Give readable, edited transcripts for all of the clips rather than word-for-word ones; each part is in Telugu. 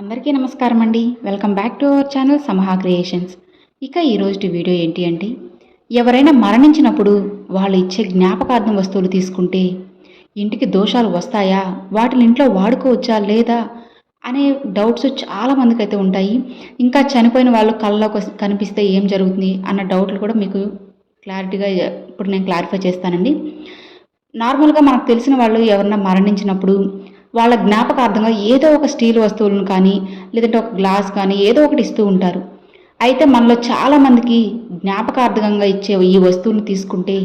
అందరికీ నమస్కారం అండి. Welcome back to our channel Samaha creations. ఇక ఈరోజు వీడియో ఏంటి అంటే, ఎవరైనా మరణించినప్పుడు వాళ్ళు ఇచ్చే జ్ఞాపకార్థం వస్తువులు తీసుకుంటే ఇంటికి దోషాలు వస్తాయా, వాటిని ఇంట్లో వాడుకోవచ్చా లేదా అనే డౌట్స్ చాలామందికి అయితే ఉంటాయి. ఇంకా చనిపోయిన వాళ్ళు కళ్ళలో కనిపిస్తే ఏం జరుగుతుంది అన్న డౌట్లు కూడా మీకు క్లారిటీగా ఇప్పుడు నేను క్లారిఫై చేస్తానండి. నార్మల్గా మనకు తెలిసిన వాళ్ళు ఎవరన్నా మరణించినప్పుడు వాళ్ళ జ్ఞాపకార్థంగా ఏదో ఒక స్టీల్ వస్తువులను కానీ లేదంటే ఒక గ్లాస్ కానీ ఏదో ఒకటి ఇస్తూ ఉంటారు. అయితే మనలో చాలామందికి జ్ఞాపకార్థంగా ఇచ్చే ఈ వస్తువులను తీసుకుంటే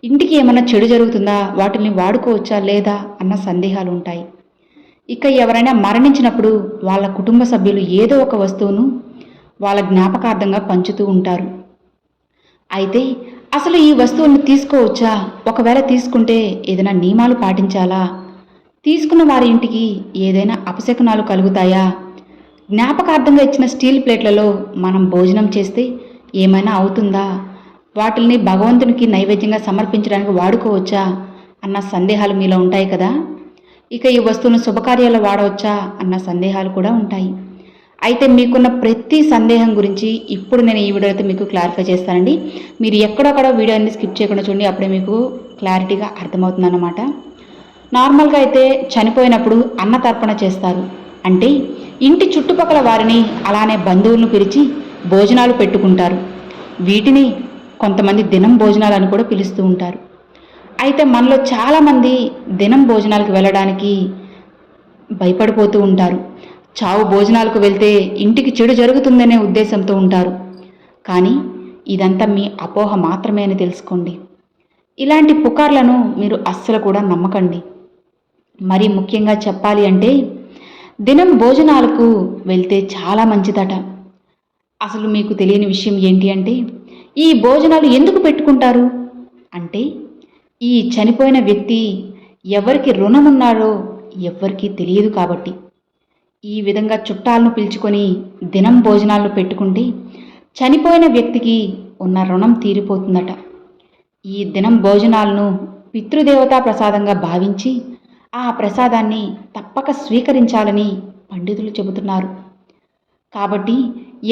ఇంటికి ఏమైనా చెడు జరుగుతుందా, వాటిని వాడుకోవచ్చా లేదా అన్న సందేహాలు ఉంటాయి. ఇక ఎవరైనా మరణించినప్పుడు వాళ్ళ కుటుంబ సభ్యులు ఏదో ఒక వస్తువును వాళ్ళ జ్ఞాపకార్థంగా పంచుతూ ఉంటారు. అయితే అసలు ఈ వస్తువులను తీసుకోవచ్చా, ఒకవేళ తీసుకుంటే ఏదైనా నియమాలు పాటించాలా, తీసుకున్న వారి ఇంటికి ఏదైనా అపశకునాలు కలుగుతాయా, జ్ఞాపకార్థంగా ఇచ్చిన స్టీల్ ప్లేట్లలో మనం భోజనం చేస్తే ఏమైనా అవుతుందా, వాటిల్ని భగవంతునికి నైవేద్యంగా సమర్పించడానికి వాడుకోవచ్చా అన్న సందేహాలు మీలో ఉంటాయి కదా. ఇక ఈ వస్తువును శుభకార్యాలు వాడవచ్చా అన్న సందేహాలు కూడా ఉంటాయి. అయితే మీకున్న ప్రతి సందేహం గురించి ఇప్పుడు నేను ఈ వీడియో అయితే మీకు క్లారిఫై చేస్తానండి. మీరు ఎక్కడొక్కడ వీడియోని స్కిప్ చేయకుండా చూడండి, అప్పుడే మీకు క్లారిటీగా అర్థమవుతుందన్నమాట. నార్మల్గా అయితే చనిపోయినప్పుడు అన్నతర్పణ చేస్తారు. అంటే ఇంటి చుట్టుపక్కల వారిని అలానే బంధువులను పిలిచి భోజనాలు పెట్టుకుంటారు. వీటిని కొంతమంది దినం భోజనాలు అని కూడా పిలుస్తూ ఉంటారు. అయితే మనలో చాలామంది దినం భోజనాలకు వెళ్ళడానికి భయపడిపోతూ ఉంటారు. చావు భోజనాలకు వెళ్తే ఇంటికి చెడు జరుగుతుందనే ఉద్దేశంతో ఉంటారు. కానీ ఇదంతా మీ అపోహ మాత్రమే అని తెలుసుకోండి. ఇలాంటి పుకార్లను మీరు అస్సలు కూడా నమ్మకండి. మరి ముఖ్యంగా చెప్పాలి అంటే దినం భోజనాలకు వెళ్తే చాలా మంచిదట. అసలు మీకు తెలియని విషయం ఏంటి అంటే, ఈ భోజనాలు ఎందుకు పెట్టుకుంటారు అంటే, ఈ చనిపోయిన వ్యక్తి ఎవరికి రుణం ఉన్నారో ఎవ్వరికీ తెలియదు కాబట్టి. ఈ విధంగా చుట్టాలను పిలుచుకొని దినం భోజనాలను పెట్టుకుంటే చనిపోయిన వ్యక్తికి ఉన్న రుణం తీరిపోతుందట. ఈ దినం భోజనాలను పితృదేవతా ప్రసాదంగా భావించి ఆ ప్రసాదాన్ని తప్పక స్వీకరించాలని పండితులు చెబుతున్నారు. కాబట్టి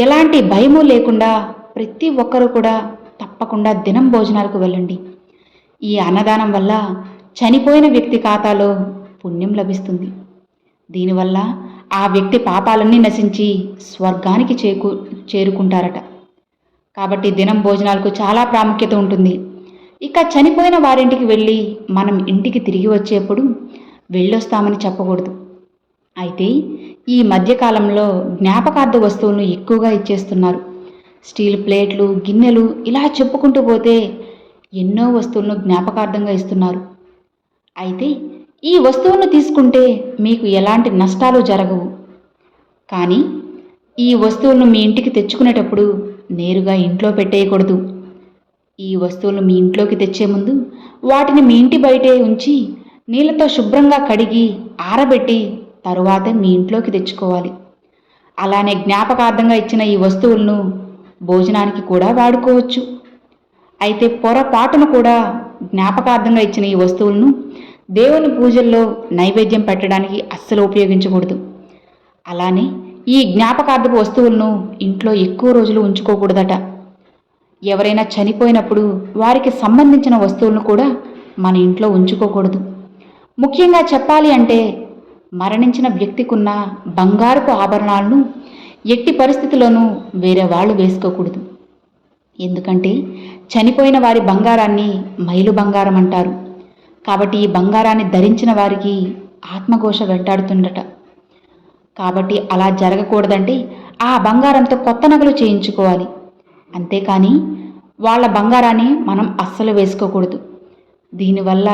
ఎలాంటి భయము లేకుండా ప్రతి ఒక్కరూ కూడా తప్పకుండా దినం భోజనాలకు వెళ్ళండి. ఈ అన్నదానం వల్ల చనిపోయిన వ్యక్తి ఖాతాలో పుణ్యం లభిస్తుంది. దీనివల్ల ఆ వ్యక్తి పాపాలన్నీ నశించి స్వర్గానికి చేరుకుంటారట. కాబట్టి దినం భోజనాలకు చాలా ప్రాముఖ్యత ఉంటుంది. ఇక చనిపోయిన వారింటికి వెళ్ళి మనం ఇంటికి తిరిగి వచ్చేప్పుడు వెళ్ళొస్తామని చెప్పకూడదు. అయితే ఈ మధ్యకాలంలో జ్ఞాపకార్థ వస్తువులను ఎక్కువగా ఇచ్చేస్తున్నారు. స్టీల్ ప్లేట్లు, గిన్నెలు ఇలా చెప్పుకుంటూ పోతే ఎన్నో వస్తువులను జ్ఞాపకార్థంగా ఇస్తున్నారు. అయితే ఈ వస్తువులను తీసుకుంటే మీకు ఎలాంటి నష్టాలు జరగవు. కానీ ఈ వస్తువులను మీ ఇంటికి తెచ్చుకునేటప్పుడు నేరుగా ఇంట్లో పెట్టేయకూడదు. ఈ వస్తువులను మీ ఇంట్లోకి తెచ్చే ముందు వాటిని మీ ఇంటి బయటే ఉంచి నీళ్ళతో శుభ్రంగా కడిగి ఆరబెట్టి తరువాతే మీ ఇంట్లోకి తెచ్చుకోవాలి. అలానే జ్ఞాపకార్థంగా ఇచ్చిన ఈ వస్తువులను భోజనానికి కూడా వాడుకోవచ్చు. అయితే పొరపాటును కూడా జ్ఞాపకార్థంగా ఇచ్చిన ఈ వస్తువులను దేవుని పూజల్లో నైవేద్యం పెట్టడానికి అస్సలు ఉపయోగించకూడదు. అలానే ఈ జ్ఞాపకార్థపు వస్తువులను ఇంట్లో ఎక్కువ రోజులు ఉంచుకోకూడదట. ఎవరైనా చనిపోయినప్పుడు వారికి సంబంధించిన వస్తువులను కూడా మన ఇంట్లో ఉంచుకోకూడదు. ముఖ్యంగా చెప్పాలి అంటే మరణించిన వ్యక్తికున్న బంగారపు ఆభరణాలను ఎట్టి పరిస్థితుల్లోనూ వేరే వాళ్ళు వేసుకోకూడదు. ఎందుకంటే చనిపోయిన వారి బంగారాన్ని మైలు బంగారం అంటారు. కాబట్టి ఈ బంగారాన్ని ధరించిన వారికి ఆత్మఘోష వెంటాడుతుందట. కాబట్టి అలా జరగకూడదంటే ఆ బంగారంతో కొత్త నగలు చేయించుకోవాలి. అంతేకాని వాళ్ళ బంగారాన్ని మనం అస్సలు వేసుకోకూడదు. దీనివల్ల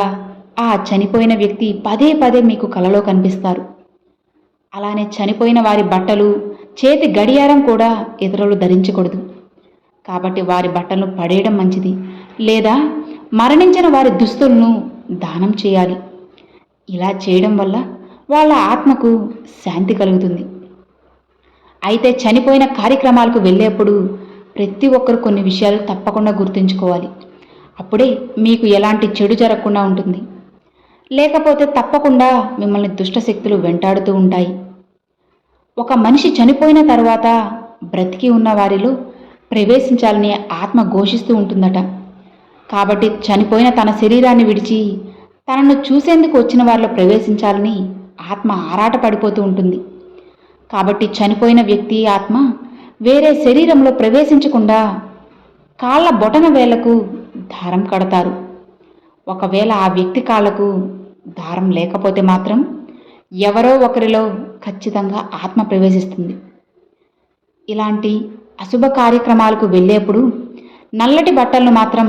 ఆ చనిపోయిన వ్యక్తి పదే పదే మీకు కలలో కనిపిస్తారు. అలానే చనిపోయిన వారి బట్టలు, చేతి గడియారం కూడా ఇతరులు ధరించకూడదు. కాబట్టి వారి బట్టలను పడేయడం మంచిది, లేదా మరణించిన వారి దుస్తులను దానం చేయాలి. ఇలా చేయడం వల్ల వాళ్ళ ఆత్మకు శాంతి కలుగుతుంది. అయితే చనిపోయిన కార్యక్రమాలకు వెళ్ళేప్పుడు ప్రతి ఒక్కరు కొన్ని విషయాలు తప్పకుండా గుర్తుంచుకోవాలి. అప్పుడే మీకు ఎలాంటి చెడు జరగకుండా ఉంటుంది. లేకపోతే తప్పకుండా మిమ్మల్ని దుష్టశక్తులు వెంటాడుతూ ఉంటాయి. ఒక మనిషి చనిపోయిన తర్వాత బ్రతికి ఉన్న వారిలో ప్రవేశించాలని ఆత్మ ఘోషిస్తూ ఉంటుందట. కాబట్టి చనిపోయిన తన శరీరాన్ని విడిచి తనను చూసేందుకు వచ్చిన వారిలో ప్రవేశించాలని ఆత్మ ఆరాట పడిపోతూ ఉంటుంది. కాబట్టి చనిపోయిన వ్యక్తి ఆత్మ వేరే శరీరంలో ప్రవేశించకుండా కాళ్ళ బొటన వేళ్లకు దారం కడతారు. ఒకవేళ ఆ వ్యక్తి కాళ్లకు దారం లేకపోతే మాత్రం ఎవరో ఒకరిలో ఖచ్చితంగా ఆత్మ ప్రవేశిస్తుంది. ఇలాంటి అశుభ కార్యక్రమాలకు వెళ్ళేప్పుడు నల్లటి బట్టలను మాత్రం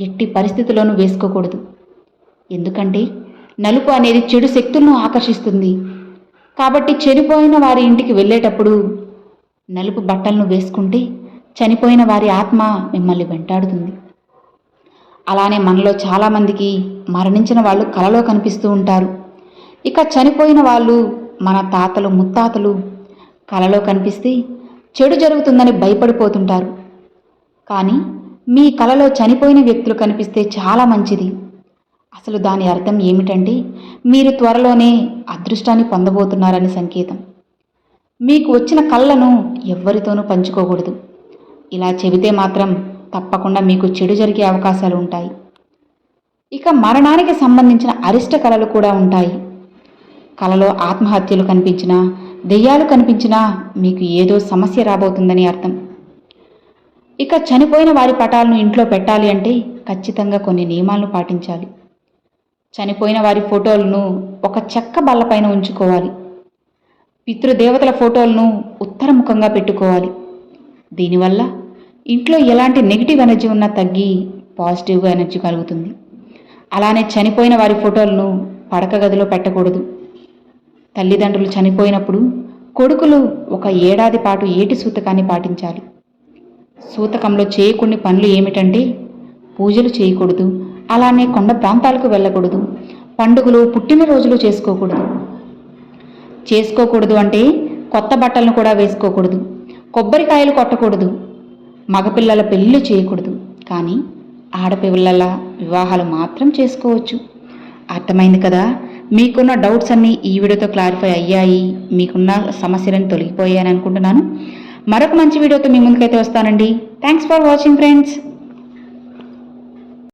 ఎట్టి పరిస్థితుల్లోనూ వేసుకోకూడదు. ఎందుకంటే నలుపు అనేది చెడు శక్తులను ఆకర్షిస్తుంది. కాబట్టి చనిపోయిన వారి ఇంటికి వెళ్ళేటప్పుడు నలుపు బట్టలను వేసుకుంటే చనిపోయిన వారి ఆత్మ మిమ్మల్ని వెంటాడుతుంది. అలానే మనలో చాలామందికి మరణించిన వాళ్ళు కలలో కనిపిస్తూ ఉంటారు. ఇక చనిపోయిన వాళ్ళు మన తాతలు ముత్తాతలు కలలో కనిపిస్తే చెడు జరుగుతుందని భయపడిపోతుంటారు. కానీ మీ కలలో చనిపోయిన వ్యక్తులు కనిపిస్తే చాలా మంచిది. అసలు దాని అర్థం ఏమిటంటే మీరు త్వరలోనే అదృష్టాన్ని పొందబోతున్నారని సంకేతం. మీకు వచ్చిన కళ్ళను ఎవ్వరితోనూ పంచుకోకూడదు. ఇలా చెబితే మాత్రం తప్పకుండా మీకు చెడు జరిగే అవకాశాలు ఉంటాయి. ఇక మరణానికి సంబంధించిన అరిష్ట కళలు కూడా ఉంటాయి. కలలో ఆత్మహత్యలు కనిపించినా, దెయ్యాలు కనిపించినా మీకు ఏదో సమస్య రాబోతుందని అర్థం. ఇక చనిపోయిన వారి పటాలను ఇంట్లో పెట్టాలి అంటే ఖచ్చితంగా కొన్ని నియమాలను పాటించాలి. చనిపోయిన వారి ఫోటోలను ఒక చెక్క బల్లపైన ఉంచుకోవాలి. పితృదేవతల ఫోటోలను ఉత్తరముఖంగా పెట్టుకోవాలి. దీనివల్ల ఇంట్లో ఎలాంటి నెగిటివ్ ఎనర్జీ ఉన్నా తగ్గి పాజిటివ్గా ఎనర్జీ కలుగుతుంది. అలానే చనిపోయిన వారి ఫోటోలను పడక గదిలో పెట్టకూడదు. తల్లిదండ్రులు చనిపోయినప్పుడు కొడుకులు 1 ఏడాది పాటు ఏటి సూతకాన్ని పాటించాలి. సూతకంలో చేయకూడని పనులు ఏమిటంటే పూజలు చేయకూడదు, అలానే కొండ ప్రాంతాలకు వెళ్ళకూడదు, పండుగలు పుట్టినరోజులు చేసుకోకూడదు అంటే కొత్త బట్టలను కూడా వేసుకోకూడదు, కొబ్బరికాయలు కొట్టకూడదు, మగపిల్లల పెళ్లి చేయకూడదు. కానీ ఆడపిల్లల వివాహాలు మాత్రం చేసుకోవచ్చు. అర్థమైంది కదా? మీకున్న డౌట్స్ అన్నీ ఈ వీడియోతో క్లారిఫై అయ్యాయి, మీకున్న సమస్యలను తొలగిపోయాయని అనుకుంటున్నాను. మరొక మంచి వీడియోతో మీ ముందుకైతే వస్తానండి. Thanks for watching friends.